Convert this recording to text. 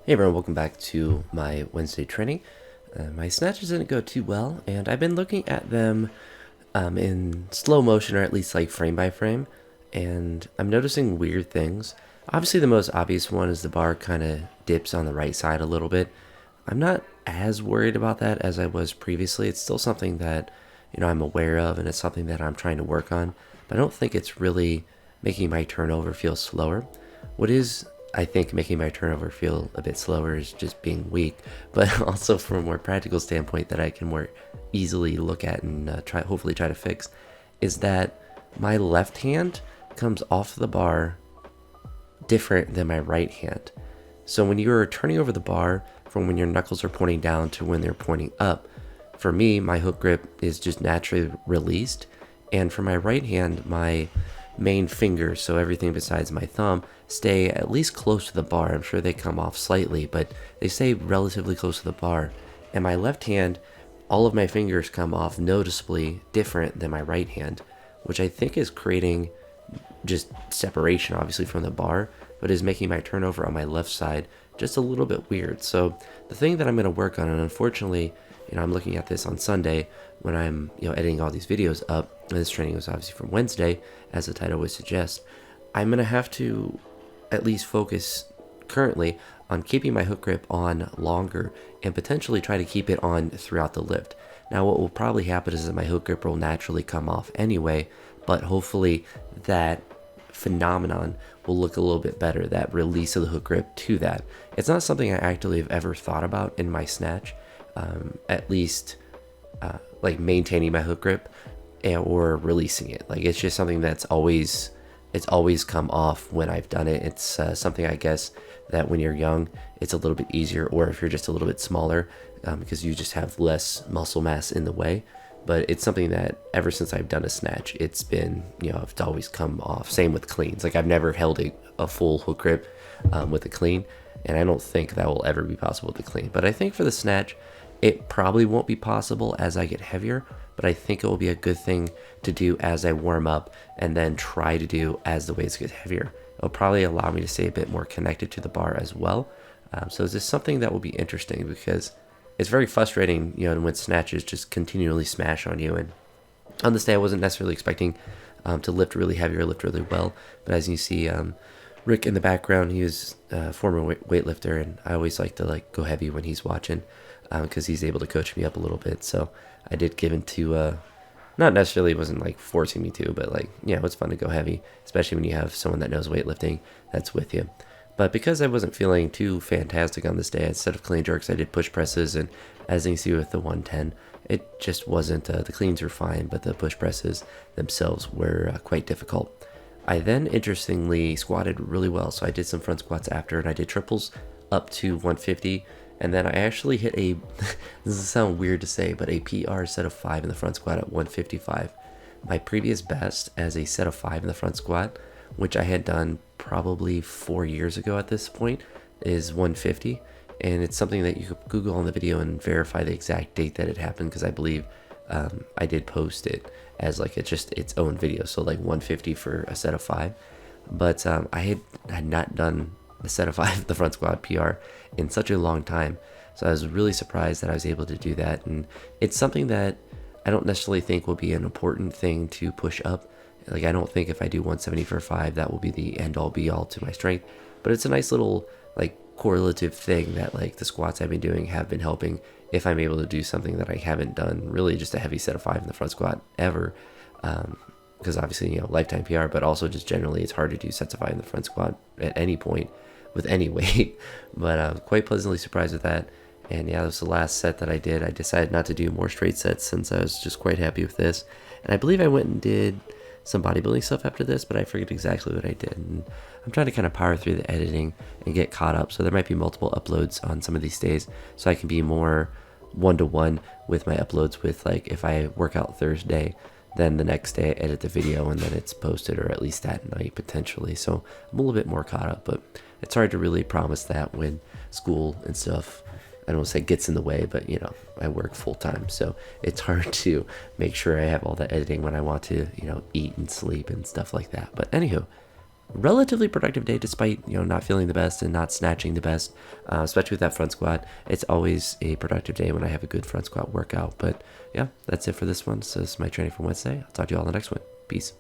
Hey everyone, welcome back to my Wednesday training. My snatches didn't go too well, and I've been looking at them in slow motion, or at least like frame by frame, and I'm noticing weird things. Obviously, the most obvious one is the bar kind of dips on the right side a little bit. I'm not as worried about that as I was previously. It's still something that I'm aware of, and it's something that I'm trying to work on, but I don't think it's really making my turnover feel slower. What is, I think, making my turnover feel a bit slower is just being weak, but also from a more practical standpoint that I can more easily look at and hopefully try to fix, is that my left hand comes off the bar different than my right hand. So when you're turning over the bar from when your knuckles are pointing down to when they're pointing up, for me, my hook grip is just naturally released. And for my right hand, my main fingers, so everything besides my thumb, stay at least close to the bar. I'm sure they come off slightly, but they stay relatively close to the bar. And my left hand, all of my fingers come off noticeably different than my right hand, which I think is creating just separation, obviously, from the bar, but is making my turnover on my left side just a little bit weird. So the thing that I'm going to work on, and unfortunately, I'm looking at this on Sunday when I'm, editing all these videos up, and this training was obviously from Wednesday, as the title would suggest. I'm going to have to at least focus currently on keeping my hook grip on longer and potentially try to keep it on throughout the lift. Now, what will probably happen is that my hook grip will naturally come off anyway, but hopefully that phenomenon will look a little bit better, that release of the hook grip to that. It's not something I actually have ever thought about in my snatch, at least like maintaining my hook grip or releasing it. Like, it's just something that's always come off when I've done it. It's something, I guess, that when you're young, it's a little bit easier, or if you're just a little bit smaller, because you just have less muscle mass in the way. But it's something that ever since I've done a snatch, it's been, it's always come off. Same with cleans. Like, I've never held a full hook grip with a clean, and I don't think that will ever be possible with the clean. But I think for the snatch, it probably won't be possible as I get heavier, but I think it will be a good thing to do as I warm up and then try to do as the weights get heavier. It'll probably allow me to stay a bit more connected to the bar as well. So is this something that will be interesting, because it's very frustrating, when snatches just continually smash on you. And on this day, I wasn't necessarily expecting to lift really heavy or lift really well, but as you see, Rick in the background, he was a former weightlifter, and I always like to go heavy when he's watching, because he's able to coach me up a little bit. So I did give into, not necessarily, wasn't forcing me to, but it's fun to go heavy, especially when you have someone that knows weightlifting that's with you. But because I wasn't feeling too fantastic on this day, instead of clean jerks, I did push presses, and as you can see with the 110, it just wasn't, the cleans were fine, but the push presses themselves were quite difficult. I then, interestingly, squatted really well, so I did some front squats after, and I did triples up to 150, and then I actually hit a, this doesn't sound weird to say, but a PR set of 5 in the front squat at 155. My previous best as a set of 5 in the front squat, which I had done probably 4 years ago at this point, is 150, and it's something that you could Google on the video and verify the exact date that it happened, because I believe I did post it as it's just its own video, so 150 for a set of 5. But I had not done a set of 5 the front squat PR in such a long time, so I was really surprised that I was able to do that. And it's something that I don't necessarily think will be an important thing to push up. I don't think if I do 170 for 5 that will be the end all be all to my strength, but it's a nice little correlative thing that the squats I've been doing have been helping if I'm able to do something that I haven't done, really just a heavy set of 5 in the front squat ever, because obviously lifetime PR, but also just generally it's hard to do sets of 5 in the front squat at any point with any weight. But I was quite pleasantly surprised with that. And yeah, that was the last set that I did. I decided not to do more straight sets since I was just quite happy with this, and I believe I went and did some bodybuilding stuff after this, but I forget exactly what I did. And I'm trying to kind of power through the editing and get caught up, so there might be multiple uploads on some of these days, so I can be more one-to-one with my uploads, with if I work out Thursday, then the next day I edit the video and then it's posted, or at least that night potentially. So I'm a little bit more caught up, but it's hard to really promise that when school and stuff, I don't want to say gets in the way, but I work full time, so it's hard to make sure I have all that editing when I want to, eat and sleep and stuff like that. But anywho, relatively productive day despite, not feeling the best and not snatching the best, especially with that front squat. It's always a productive day when I have a good front squat workout. But yeah, that's it for this one. So this is my training from Wednesday. I'll talk to you all in the next one. Peace.